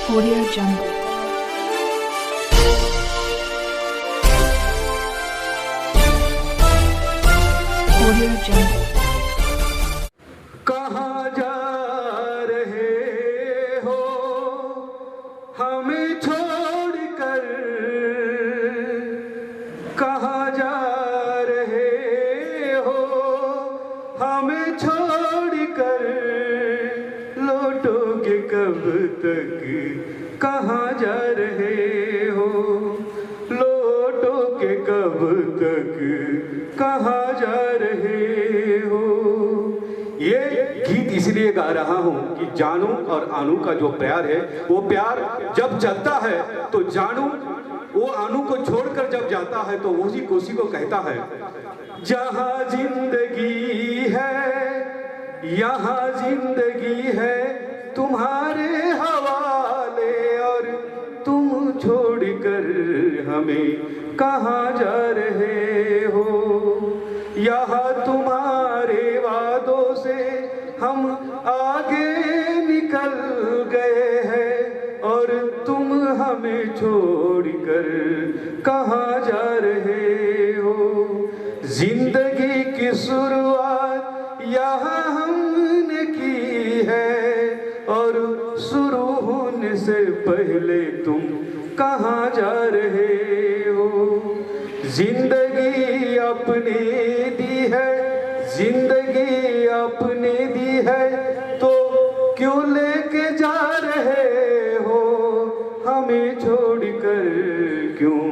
Audio Jungle. Audio Jungle. कहाँ जा रहे हो हमें छोड़कर, कहाँ जा रहे हो हमें छोड़कर, लौटोगे कब तक, कहाँ जा रहे हो लौटोगे कब तक, कहाँ जा रहे हो। ये गीत इसलिए गा रहा हूँ कि जानू और आनू का जो प्यार है, वो प्यार जब चलता है तो जानू वो आनू को छोड़कर जब जाता है तो उसी कोसी को कहता है, जहाँ जिंदगी है यहाँ जिंदगी है तुम्हारे हवाले, और तुम छोड़कर हमें कहाँ जा रहे हो। यहाँ तुम्हारे वादों से हम आगे निकल गए हैं, और तुम हमें छोड़कर कहाँ जा रहे हो। जिंदगी की शुरुआत यहाँ हमने की है, और शुरू होने से पहले तुम कहाँ जा रहे हो। जिंदगी अपने दी है, जिंदगी अपने दी है, तो क्यों लेके जा रहे हो हमें छोड़कर, क्यों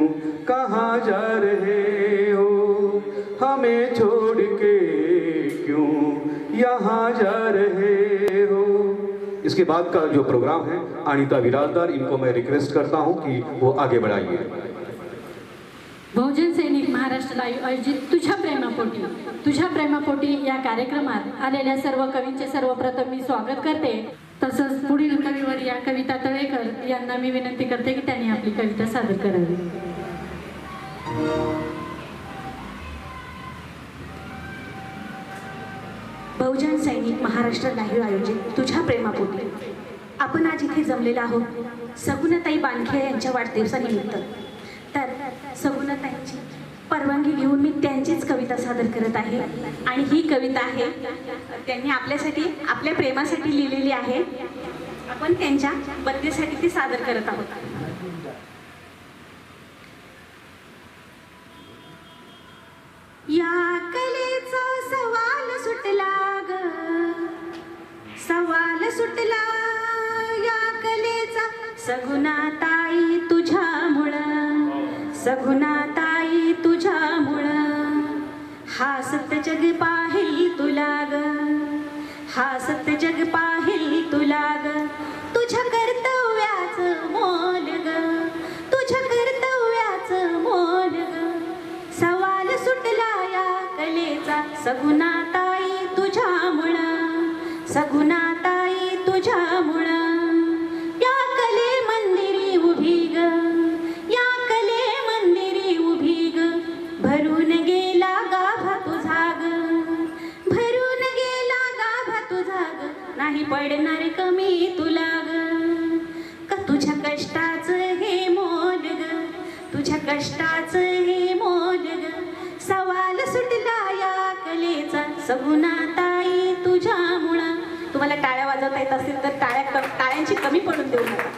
कहाँ जा रहे हो हमें छोड़ के, क्यों यहाँ जा रहे हो। इसके बाद का जो प्रोग्राम है अनीता विराजदार, इनको मैं रिक्वेस्ट करता हूँ कि वो आगे बढ़ाइए। बहुजन सैनिक महाराष्ट्र लाईव्ह आयोजित तुझ्या प्रेमापोटी या कार्यक्रमात आलेल्या सर्व कवींचे सर्वप्रथम मी स्वागत करते। तसंच पुढील कवीवर या कविता तळेकर यांना मी विनंती करते की त्यांनी आपली कविता सादर करावी। बहुजन सैनिक महाराष्ट्र लाईव्ह आयोजित तुझ्या प्रेमापोटी आपण आज इथे जमलेलो आहोत सगुणाताई बानखे यांच्या वाढदिवसानिमित्त। तर सगुणाताईंची परवानगी घेऊन मी त्यांचीच कविता सादर करत आहे, आणि ही कविता आहे त्यांनी आपल्यासाठी आपल्या प्रेमासाठी लिहिलेली आहे। आपण त्यांच्या बर्थडेसाठी ती सादर करत आहोत। या कलेचा सवाल सुटला ग, सवाल सुटला या कलेचा, सगुणाताई तुझ्यामुळं, सगुणाताई तुझ्यामुळं, हासत जग पाहिल तुला ग, हासत जग पाहिल तुला ग, तुझ्या कर्तव्याचं मोल ग, तुझ्या कर्तव्याचं मोल ग, सवाल सुटला या कलेचा, सगुणाताई तुझ्यामुळं, सगुणाताई तुझ्यामुळं, या कले मंदिरी उभी ग, या कले मंदिरी उभी ग, भरून गेला गाभा तुझा ग, भरून गेला गाभा तुझा ग, नाही पडणार कमी तुला ग, का तुझ्या कष्टाचं हे मोल ग, तुझ्या कष्टाचं हे मोल ग, सवाल सुटला या कलेचा, सगुणाताई तुझ्यामुळं। तुम्हाला टाळ्या वाजवता येत असतील तर टाळ्यांची कमी पडून देऊ नका।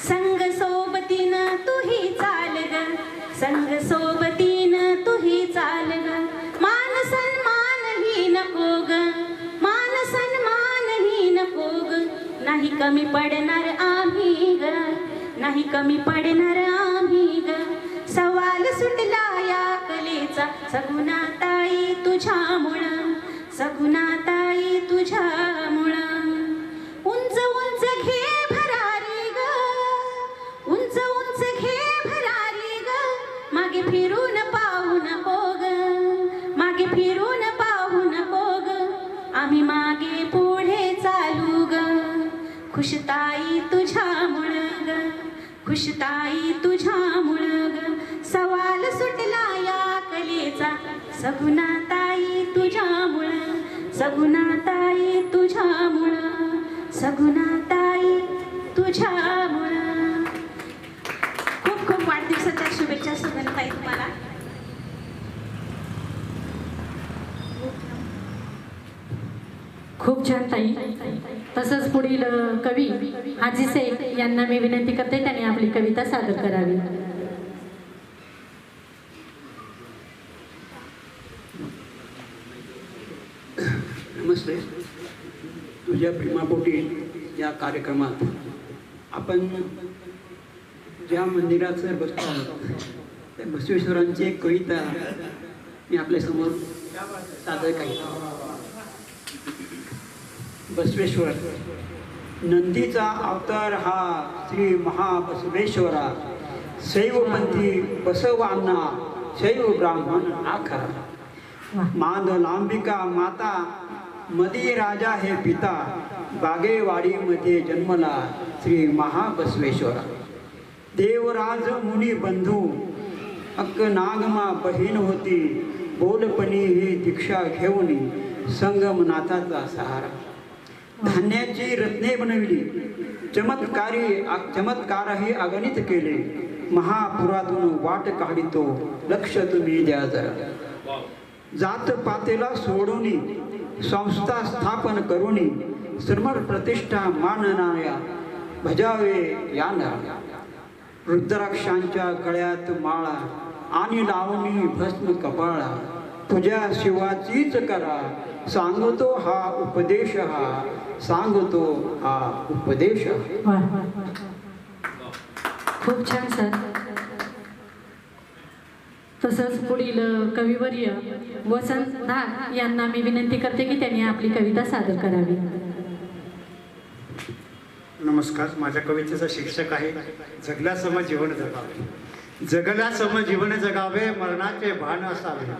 संग सोबतीनं तुही चाल ग, संग सोबतीनं तुही चाल ग, मान सन्मान ही नको ग, मान सन्मान ही नको ग, नाही कमी पडणार आम्ही ग, नाही कमी पडणार आम्ही ग, सवाल सुटला या कलेचा, सगुणाताई तुझ्यामुळं, सगुणाताई तुझ्यामुळं। उंच उंच घे भरारी ग, उंच उंच घे भरारी ग, मागे फिरून पाहू नको ग, मागे फिरून पाहू नको ग, आम्ही मागे पुढे चालू ग, खुशताई तुझ्यामुळं ग, खुशताई तुझ्यामुळं ग, सवाल सुटला या कलेचा, सगुणाताई तुझ्यामुळं, सगुणाताई तुझ्यामुळं, सगुणाताई तू तुझ्यामुळं. खूप खूप वाढदिवसाच्या शुभेच्छा सुगंधताई तुम्हाला. खूप छान ताई. तसंच पुढील कवी हाजी शेख यांना मी विनंती करते त्यांनी आपली कविता सादर करावी. नमस्ते. तुझ्या प्रेमापोटी या कार्यक्रमात आपण ज्या मंदिरात सर बसतो आहोत त्या बसवेश्वरांची एक कविता मी आपल्यासमोर सादर करीन. बसवेश्वर. नंदीचा अवतार हा श्री महाबसवेश्वरा, शैवपंथी बसवांना शैव ब्राह्मण आखरा. मांदलांबिका माता मदी राजा हे पिता, बागेवाडीमध्ये जन्मला श्री महाबसवेश्वरा. देवराज मुनी बंधू अक्क नागमा बहीण होती, बोलपणी ही दीक्षा घेऊन संगमनाथाचा सहारा. धान्याची रत्ने बनविली, चमत्कारही अगणित केले, महापुरातून वाट काढितो लक्ष तुम्ही द्या जरा. जात पातेला सोडून संस्था स्थापन करून समर प्रतिष्ठा मानणाऱ्या भजावे यांना. रुद्राक्षांच्या गळ्यात माळा आणि लावणी भस्म कपाळा, तुझ्या शिवाचीच करा सांगतो हा उपदेश, हा सांगतो हा उपदेश. खूप छान सर. तसंच पुढील कविवर्य वसंत नाग यांना मी विनंती करते की त्यांनी आपली कविता सादर करावी. नमस्कार. माझ्या कवितेचा शीर्षक आहे जगल्यासम जीवन जगावे. जगल्यासम जीवन जगावे, मरणाचे भान असावे.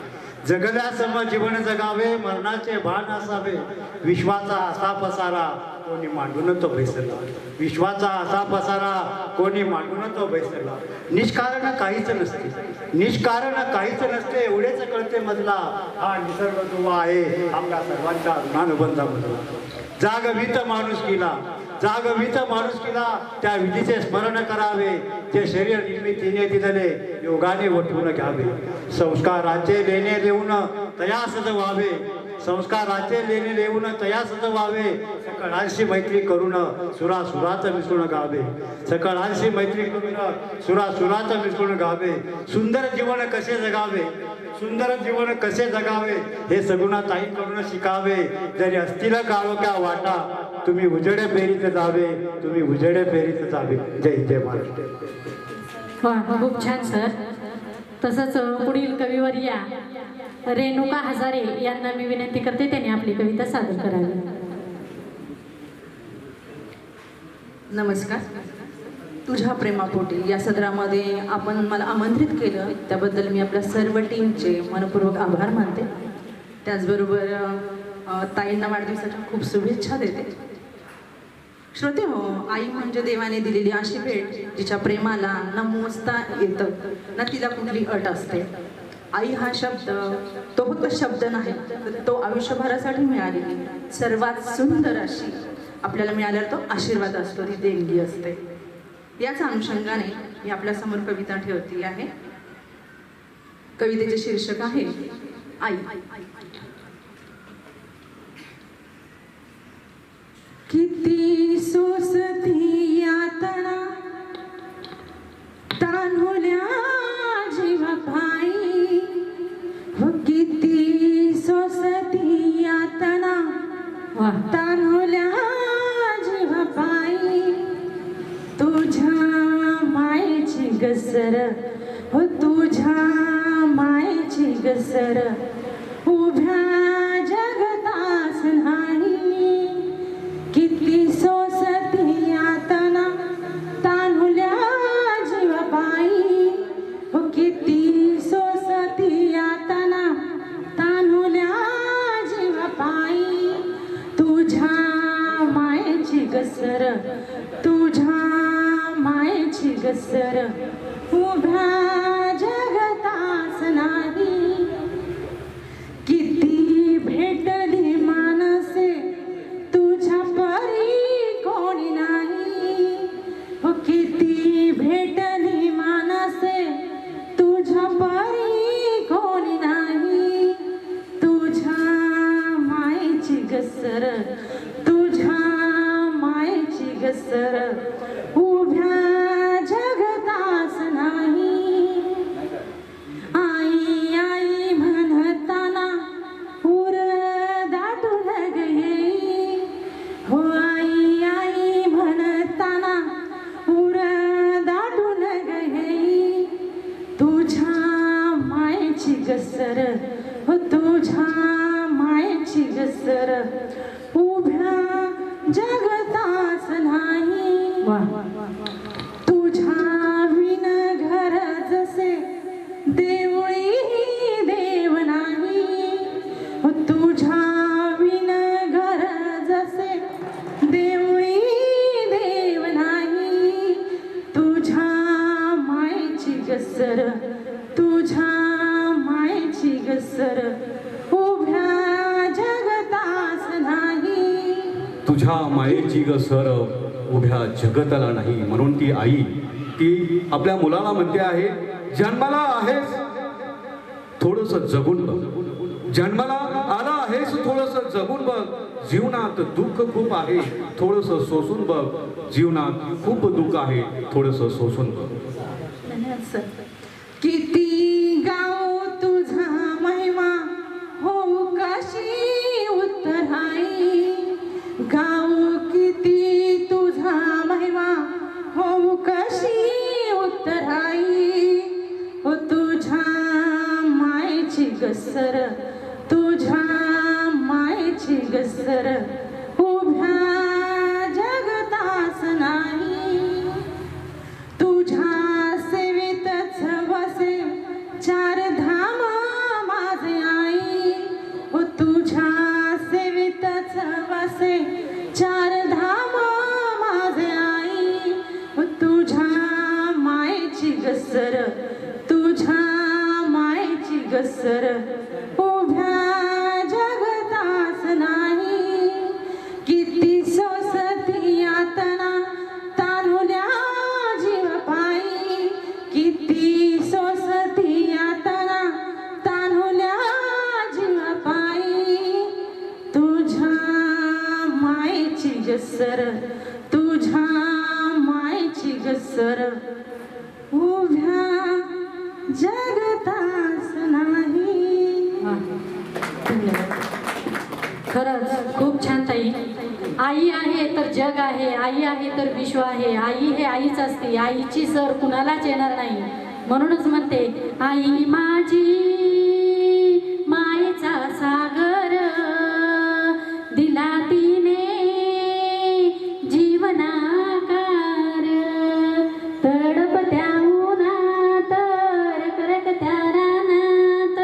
जगल्यासम जीवन जगावे, मरणाचे भान असावे. विश्वाचा असा पसारा कोणी मांडून तो बैसला. विश्वाचा असा पसारा कोणी मांडून तो बैसला. निष्कारण काहीच नसते, निष्कारण काहीच नसते, एवढेच कळते मजला हा निसर्ग दुवा आहे आपल्या सर्वांच्या ऋणानुबंधामधला. जागवीत माणूस केला, जागवीत माणूस केला, त्या विधीचे स्मरण करावे, जे शरीर निर्मितीने दिलेले योगाने वटवून घ्यावे. संस्काराचे लेणे देऊन तयासच व्हावे, संस्काराचे लेणे देऊन तयासच व्हावे. सकळांशी मैत्री करून सुरासुरात मिसळून गावे, सकळांशी मैत्री करून सुरासुरात मिसळून गावे. सुंदर जीवन कसे जगावे, सुंदर जीवन कसे जगावे, हे सगुणाताईंकडून शिकावे. जरी असतील काळोख्या वाटा, तुम्ही उजेडे फेरीत जावे, तुम्ही उजेडे फेरीत जावे. जय जय महाराष्ट्र. खूप छान सर. तसंच पुढील कविवर्या रेणुका हजारे यांना मी विनंती करते त्यांनी आपली कविता सादर करावी. नमस्कार. तुझ्या प्रेमापोटी या सदरामध्ये आपण मला आमंत्रित केलं त्याबद्दल मी आपल्या सर्व टीमचे मनपूर्वक आभार मानते. त्याचबरोबर ताईंना वाढदिवसाच्या खूप शुभेच्छा देते. श्रोते हो, आई म्हणजे देवाने दिलेली अशी भेट जिच्या प्रेमाला न मोजता येतं ना तिला कुठली अट असते. आई हा शब्द तो फक्त शब्द नाही, तर तो आयुष्यभरासाठी मिळालेली सर्वात सुंदर अशी आपल्याला मिळालेला तो आशीर्वाद असतो, ती देणगी असते. याच अनुषंगाने मी आपल्यासमोर कविता ठेवती आहे. कवितेचे शीर्षक आहे आई. किती सोसती यातना तान्हुल्या जीवा पायी, हो किती सोसती यातना तान्हुल्या जीवा पायी. तुझ्या मायेची गसर, हो तुझ्या मायेची गसर उभ्या जगतास नाही. किती सोसती यातना तान्हुल्या जीवा पायी, हो किती सोसती यातना तान्हुल्या जीवा पायी. तुझ्या मायेची गसर, तुझ्या मायेची गसर उभ्या जगतास नाही. किती भेटली मानसे तुझ्या परी कोणी नाही. घसर उभ्या जगतास नाही. आई आई म्हणताना उर दाटून गेली हो. आई आई म्हणताना उर दाटून गेली. तुझ्या मायेची घसर हो. तुझ्या मायेची घसर उभ्या जगतास नाही. तुझ्या विन घर जसे देवळी देव नाही हो. तुझ्या विन घर जसे देवळी देव नाही. तुझ्या मायेची घसर तुझ्या मायेची घसर उभ्या जगतास नाही. तुझ्या मायेची ग सर उभ्या जगताला नाही. म्हणून ती आई ती आपल्या मुलाला म्हणते आहे, जन्माला आहेस थोडस जगून बघ. जन्माला आला आहेस थोडस जगून बघ. जीवनात दुःख खूप आहे थोडस सोसून बघ. जीवनात खूप दुःख आहे थोडस सोसून बघ. धन्यवाद सर. किती गाव तुझा महिमा हो कशी उत्तराई. गाव किती तुझा महिमा हो कशी उत्तराई. हो तुझ्या मायेची घसर तुझ्या मायेची घसर उभ्या जगतास नाही. तुझ्या सेवेतच वसे चार धाम माझे आई हो. तुझ्या सेवेतच वसे चार धाम माझे आई हो. तुझ्या मायेची घसर तुझ्या मायेची घसर उभ्या जगतास नाही. किती सोसती यातना तानुल्या जीव पायी. किती सोसती यातना तानुल्या जीव पायी. तुझ्या मायेची घसर तुझ्या मायेची घसर उभ्या जगतास नाही. धन्यवाद. खरंच खूप छान ताई. आई आहे तर जग आहे. आई आहे तर विश्व आहे. आई हे आईच असते. आईची सर कुणालाच येणार नाही. म्हणूनच म्हणते आई माझी मायेचा सागर दिला तिने जीवनाकार. तडपत्या उन्हात करकत्या रानात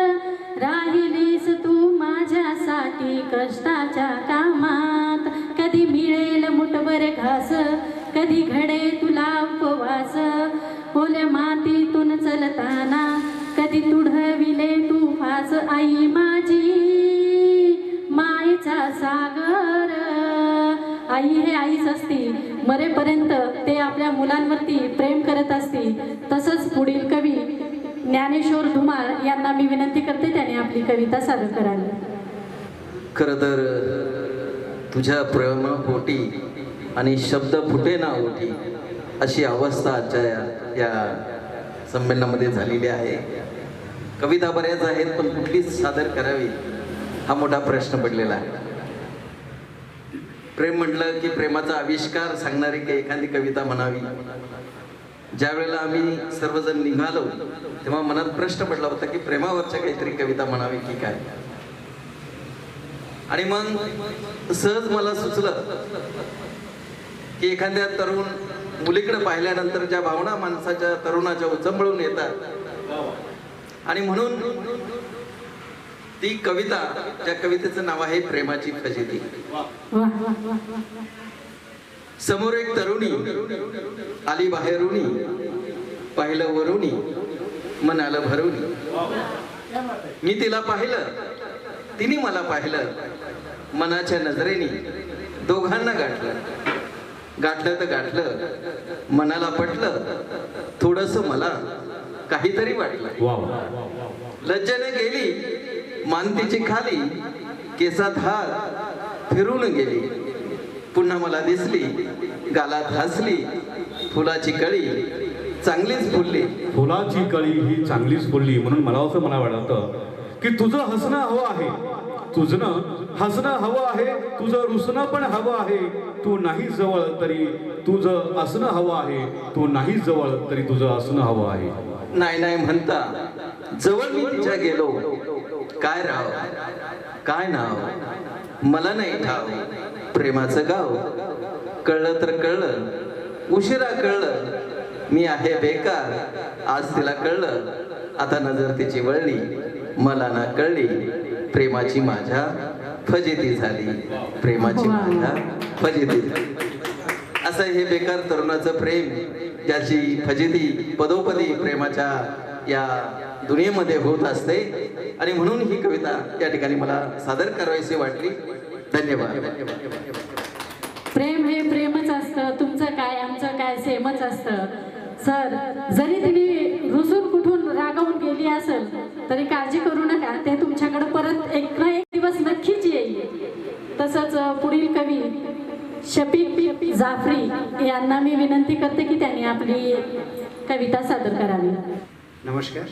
राहिलीस तू माझ्यासाठी कष्टाच्या कामात. कधी मिळेल मुठभर घास कधी घडे तुला उपवास. ओल्या मातीतून चलताना कधी तुढविले तू फास. आई माझी मायेचा सागर. आई हे आईच असते. मरेपर्यंत ते आपल्या मुलांवरती प्रेम करत असते. तसंच पुढील कवी ज्ञानेश्वर धुमाळ यांना मी विनंती करते त्याने आपली कविता सादर करावी. खरं तर तुझ्या प्रेमापोटी आणि शब्द फुटे ना ओठी अशी अवस्था आजच्या या संमेलनामध्ये झालेली आहे. कविता बऱ्याच आहेत पण कुठलीच सादर करावी हा मोठा प्रश्न पडलेला आहे. प्रेम म्हटलं की प्रेमाचा आविष्कार सांगणारी काही एखादी कविता म्हणावी. ज्या वेळेला आम्ही सर्वजण निघालो तेव्हा मनात प्रश्न पडला होता की प्रेमावरच्या काहीतरी कविता म्हणावी की काय. आणि मग सहज मला सुचलं की एखाद्या तरुण मुलीकडे पाहिल्यानंतर ज्या भावना माणसाच्या तरुणाच्या उचंबळून येतात आणि म्हणून ती कविता, त्या कवितेचं नाव आहे प्रेमाची फजिती. समोर एक तरुणी आली बाहेरुनी, पाहिलं वरुणी मन आलं भरुनी. मी तिला पाहिलं, तिने मला पाहिलं, मनाच्या नजरेने दोघांना गाठलं. गाठलं तर गाठलं, मनाला पटलं, थोडस मला काहीतरी वाटलं. लज्जेने गेली मानतीची खाली, केसात हात फिरून गेली. पुन्हा मला दिसली गालात हसली फुलाची कळी चांगलीच फुलली. फुलाची कळी ही चांगलीच फुलली म्हणून मला असं वाटतं की तुझं हसणं हवं आहे, तुझं हसणं हवं आहे, तुझं रुसणं पण हवं आहे. तू नाही जवळ तरी तुझं असणं हवं आहे, तू नाही जवळ तरी तुझं असणं हवं आहे. नाही नाही म्हणता जवळ मी तिच्या गेलो, काय राव काय नाव मला नाही ठाव. प्रेमाचं गाव कळलं तर कळलं, उशिरा कळलं मी आहे बेकार. आज तिला कळलं, आता नजर तिची वळली, मला ना कळली. प्रेमाची माझ्या फजिती झाली, प्रेमाची माझ्या फजिती झाली. असं हे बेकार तरुणाचं प्रेम, ज्याची फजिती पदोपदी प्रेमाच्या या दुनियेमध्ये होत असते. आणि म्हणून ही कविता या ठिकाणी मला सादर करावीशी वाटली. धन्यवाद. प्रेम हे प्रेमच असतं, तुमचं काय आमचं काय सेमच असतं. सर, जरी तिने रुसून कुठून रागावून गेली असेल तरी काळजी करू नका, ते तुमच्याकडे परत एक ना एक दिवस नक्कीच येईल. तसंच पुढील कवी शफीक जाफरी यांना मी विनंती करते की त्यांनी आपली कविता सादर करावी. नमस्कार.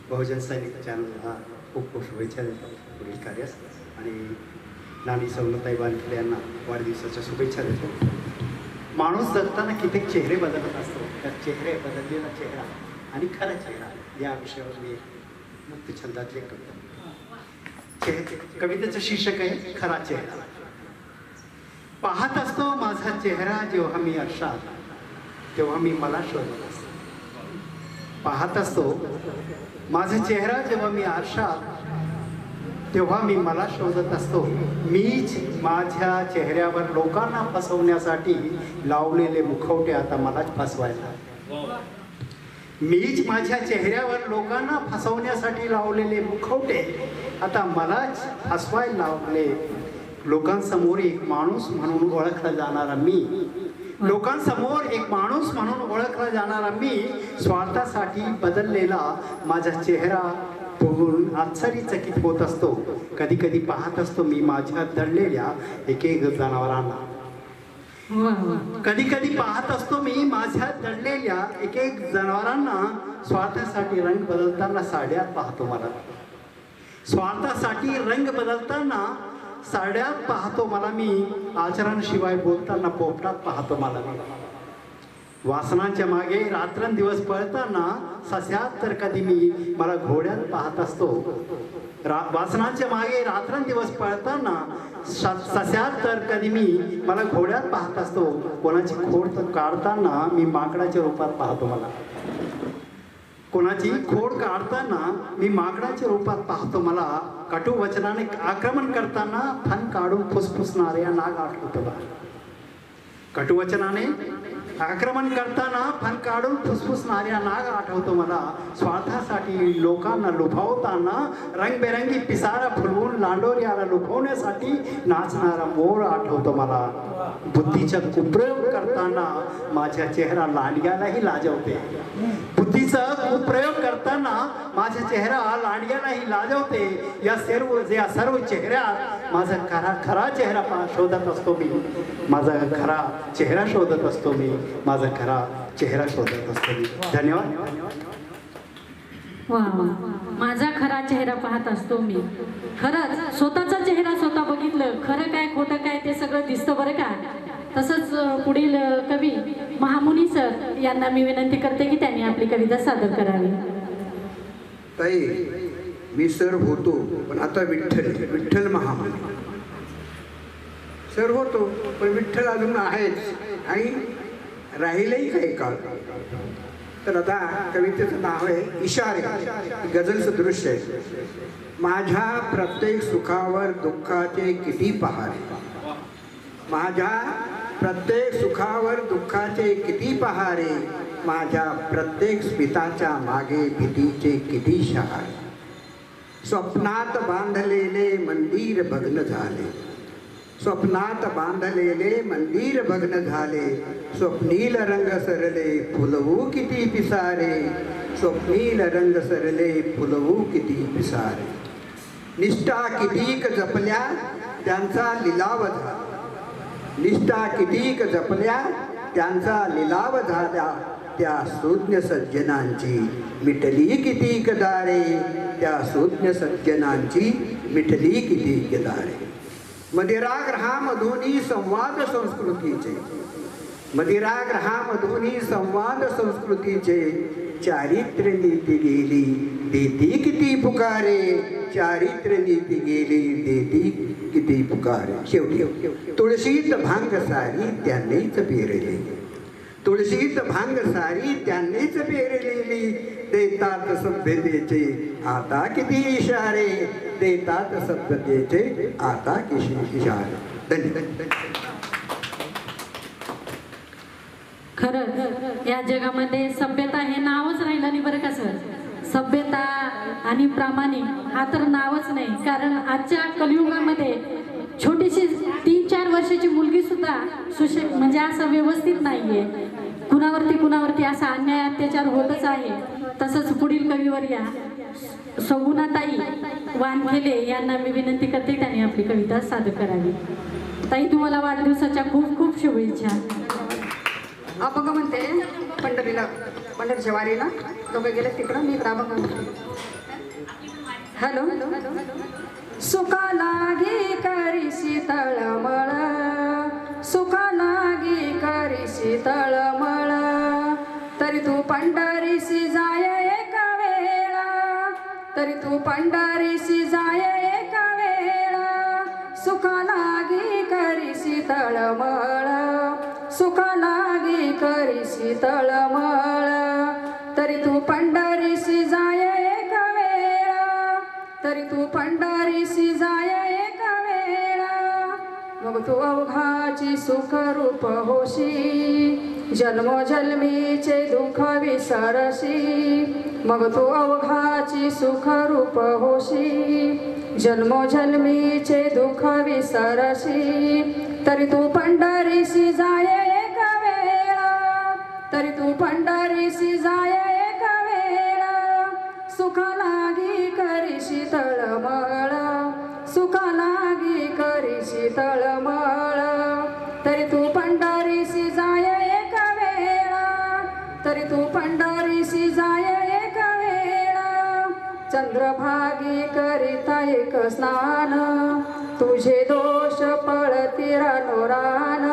बहुजन सैनिक चॅनलला खूप खूप शुभेच्छा देतो पुढील कार्यास आणि नानी सवलताई बानखडे यांना वाढदिवसाच्या शुभेच्छा देतो. माणूस जगताना कित्येक चेहरे बदलत असतो, त्या चेहरे बदललेला चेहरा आणि खरा चेहरा या विषयावर मी मुक्त छंदातले कवितेचं शीर्षक आहे खरा चेहरा. पाहत असतो माझा चेहरा जेव्हा मी आरशात, तेव्हा मी मला शोधत असतो. पाहत असतो माझा चेहरा जेव्हा मी आरशात, तेव्हा मी मला शोधत असतो. मीच माझ्या चेहऱ्यावर लोकांना फसवण्यासाठी लावलेले मुखवटे आता मलाच फसवायला. मीच माझ्या चेहऱ्यावर लोकांना फसवण्यासाठी लावलेले मुखवटे आता मलाच फसवायला लावले. लोकांसमोर एक माणूस म्हणून ओळखला जाणारा मी, लोकांसमोर एक माणूस म्हणून ओळखला जाणारा मी, स्वार्थासाठी बदललेला माझा चेहरा बघून आश्चर्यचकित होत असतो. कधी कधी पाहत असतो मी माझ्या दडलेल्या एक एक जनावरांना. कधी कधी पाहत असतो मी माझ्या दडलेल्या एक एक जनावरांना. स्वार्थासाठी रंग बदलताना साड्यात पाहतो मला, स्वार्थासाठी रंग बदलताना साड्यात पाहतो मला मी. आचरणाशिवाय बोलताना पोपटात पाहतो मला. वासनांच्या मागे रात्रंदिवस पळताना सस्यात तर कधी मी मला घोड्यात पाहत असतो. वासनांच्या मागे रात्रंदिवस पळताना सस्यात तर कधी मी मला घोड्यात पाहत असतो. कोणाची खोड काढताना मी माकडाच्या रूपात पाहतो मला. कोणाची खोड काढताना मी माकडाच्या रूपात पाहतो मला. कटू वचनाने आक्रमण करताना फन काढून फुसफुसणाऱ्या नाग आठवतो मला. कटुवचनाने आक्रमण करताना फन काढून फुसफुसणाऱ्या नाग आठवतो मला. स्वार्थासाठी लोकांना लुभावताना रंगबेरंगी पिसारा फुलवून लांडोऱ्याला लुभवण्यासाठी नाचणारा मोर आठवतो मला. बुद्धीचा कुप्रयोग करताना माझ्या चेहरा लांडग्यालाही लाजवते. बुद्धीचा कुप्रयोग करताना माझा चेहरा लांडग्यालाही लाजवते. या सर्व चेहऱ्यात माझा खरा चेहरा शोधत असतो मी. माझा खरा चेहरा शोधत असतो मी. माझा खरा चेहरा शोधत असतो मी. धन्यवाद. वा वा, माझा खरा चेहरा पाहत असतो मी. खरंच स्वतःचा चेहरा स्वतः बघितलं, खरं काय खोटं काय ते सगळं दिसतं बरं का. तसंच पुढील कवी महामुनी सर यांना मी विनंती करते की त्यांनी आपली कविता सादर करावी. ताई, मी सर होतो पण आता विठ्ठल महामुनी. सर होतो पण विठ्ठल अजून आहेच आणि राहिलंही काही काळ. तर आता कवितेचं नाव आहे इशारे. गझल सदृश्य आहे. माझ्या प्रत्येक सुखावर दुःखाचे किती पहारे, माझ्या प्रत्येक सुखावर दुःखाचे किती पहारे, माझ्या प्रत्येक स्मिताच्या मागे भीतीचे किती शहारे. स्वप्नात बांधलेले मंदिर भग्न झाले, स्वप्नात बांधलेले मंदिर भग्न झाले. स्वप्नील रंग सरले फुलवू किती पिसारे, स्वप्नील रंग सरले फुलवू किती पिसारे. निष्ठा कितीक जपल्या त्यांचा लिलाव झाला, निष्ठा कितीक जपल्या त्यांचा लिलाव झाला त्या सुज्ञ सज्जनांची मिटली किती कदारे, त्या सुज्ञ सज्जनांची मिटली किती कदारे. मदिराग्रहामधून संवाद संस्कृतीचे, मदिराग्रहामधून संवाद संस्कृतीचे चारित्र्य नीती गेली देती किती पुकारे, चारित्र्य नीती गेली देती किती पुकारे. शेवटी तुळशीत भांग सारी त्यांनीच पेरली, तुळशीत भांग सारी त्यांनीच पेरलेली. देतात सभ्यतेचे आता किती इशारे, देतात सभ्यतेचे आता किती इशारे. धन्यवाद. खरंच या जगामध्ये सभ्यता हे नावच राहिलं नाही बरं का सर. सभ्यता आणि प्रामाणिक हा तर नावच नाही. कारण आजच्या कलियुगामध्ये छोटीशी 3-4 वर्षाची मुलगी सुद्धा म्हणजे असं व्यवस्थित नाहीये. कुणावरती असा अन्याय अत्याचार होतच आहे. तसंच पुढील कविवर्या सगुणाताई वानखेले यांना मी विनंती करते त्यांनी आपली कविता सादर करावी. ताई तुम्हाला वाढदिवसाच्या खूप खूप शुभेच्छा. अभंग म्हणते पंढरीला, पंढरीच्या वारीला लोक गेले तिकडं, मी इकडं अभंग म्हणते. हॅलो. सुका लागी करीशी तळमळ, सुका लागी करीशी तळमळ, तरी तू पंढरीशी जाय एका वेळा, तरी तू पंढरीशी जाय एका वेळा. सुका लागी करीशी तळमळ, सुका लागी करीशी तळमळ, तरी तू पंढरीशी जाय एका वेळा, तरी तू पंढरीशी जाय एका वेळा. मग तू अवघाची सुखरूप होशी, जन्मोजन्मीचे दुःख विसरशी. मग तू अवघाची सुखरूप होशी, जन्मोजन्मीचे दुःख विसरशी. तरी तू पंढरीशी जाय एका वेळा, तरी तू पंढरीशी जाय एका वेळा. सुखा लागी करीशी तळमळ, सुखा लागी करीशी तळमळ, तरी तू पंढरीशी जाय एका वेळा, तरी तू पंढरीशी जाय एका वेळा. चंद्रभागी करिता एक स्नान, तुझे दोष पळती रानोरान.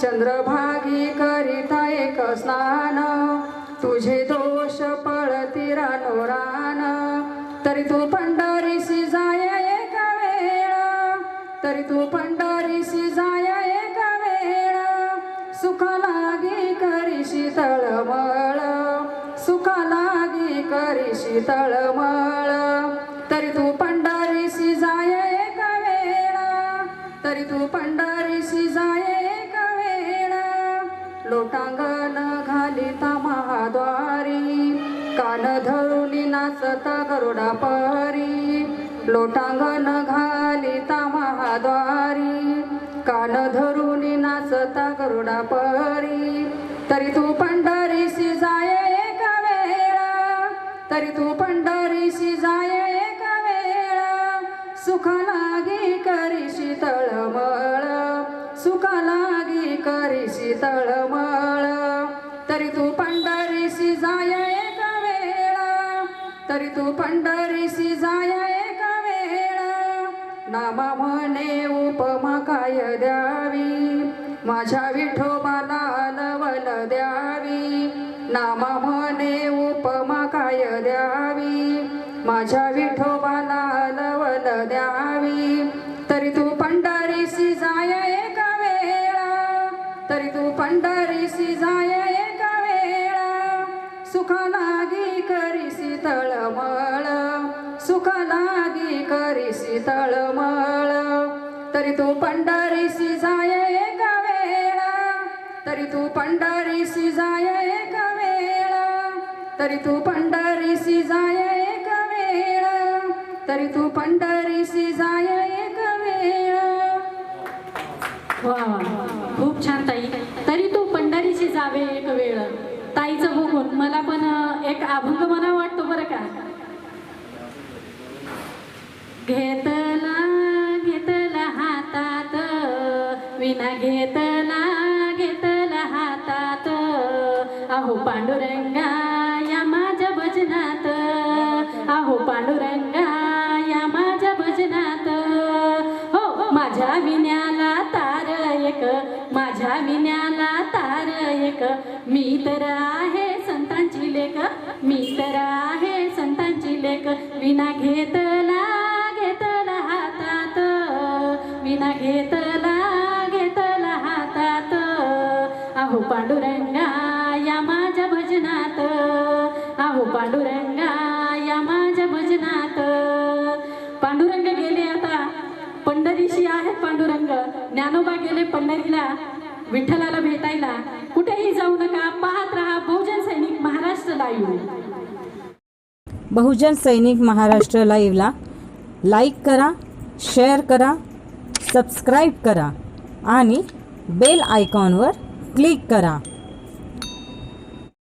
चंद्रभागी करिता एक स्नान, तुझे दोष पळती रानोरान. तरी तू पंढरीशी जाय एका वेळा, तरी तू पंढरीशी जाय एका वेळा. सुखा लागी करीशी तळमळ, सुखा लागी करीशी तळमळ, तरी तू पंढरीशी जाय एका वेळा, तरी तू पंढरीशी जाय एका वेळा. लोटांगण घालिता महाद्वारी, कान धरुनी नाचता गरुडा परी. लोटांगण घालिता महाद्वारी, कान धरुनी नाचता गरुडा परी. तरी तू पंढरीशी जाय एका वेळा, तरी तू पंढरीशी जाय एका वेळा. सुखा लागी करीशी तळमळ, सुखा लागी करीशी तळमळ, तरी तू पंढरीशी जाय एका वेळा, तरी तू पंढरीशी जाय एका वेळा. नामा म्हणे उपमा काय द्यावी, माझ्या विठोबाला नवल द्यावी. नामा म्हणे उपमा काय द्यावी, माझ्या विठोबाला नवल द्यावी. तरी तू पंढरीशी जाय एका वेळा, तरी तू पंढरीशी जाय एका वेळा. सुखा लागी करीशी तळमळ, सुखा लागी करीशी तळमळ, तरी तू पंढरीशी जाय एका वेळा, तरी तू पंढरीशी जाय एका वेळा. तरी तू पंढरीशी जाय एका वेळा, तरी तू पंढरीशी जाय एका वेळा. वा वा, खूप छान ताई. तरी तू पंढरीशी जावे एक वेळ. ताईचं बघून मला पण एक अभंग म्हणा वाटतो बरं का. घेतला घेतला हातात, विना घेतला घेतला हातात, अहो पांडुरंगा या माझ्या भजनात, अहो पांडुरंगा या माझ्या भजनात, हो माझ्या विण्याला तार एक, माझ्या विण्याला तार एक, मी तर आहे संतांची लेक, मी तर आहे संतांची लेक, विना घेतला घेतला हातात, विना घेतला घेतला हातात, अहो पांडुरंगा या माझ्या भजनात, अहो पांडुरंगा या माझ्या भजनात. पांडुरंग गेले आता पंढरीशी आहेत पांडुरंग, ज्ञानोबा गेले पंढरीला विठ्ठलाला भेटायला. कुठेही जाऊ नका, पाहत रहा बहुजन सैनिक महाराष्ट्र लाईव्ह. बहुजन सैनिक महाराष्ट्र लाईव्हला लाईक करा, शेअर करा, सबस्क्राईब करा आणि बेल आयकॉनवर क्लिक करा.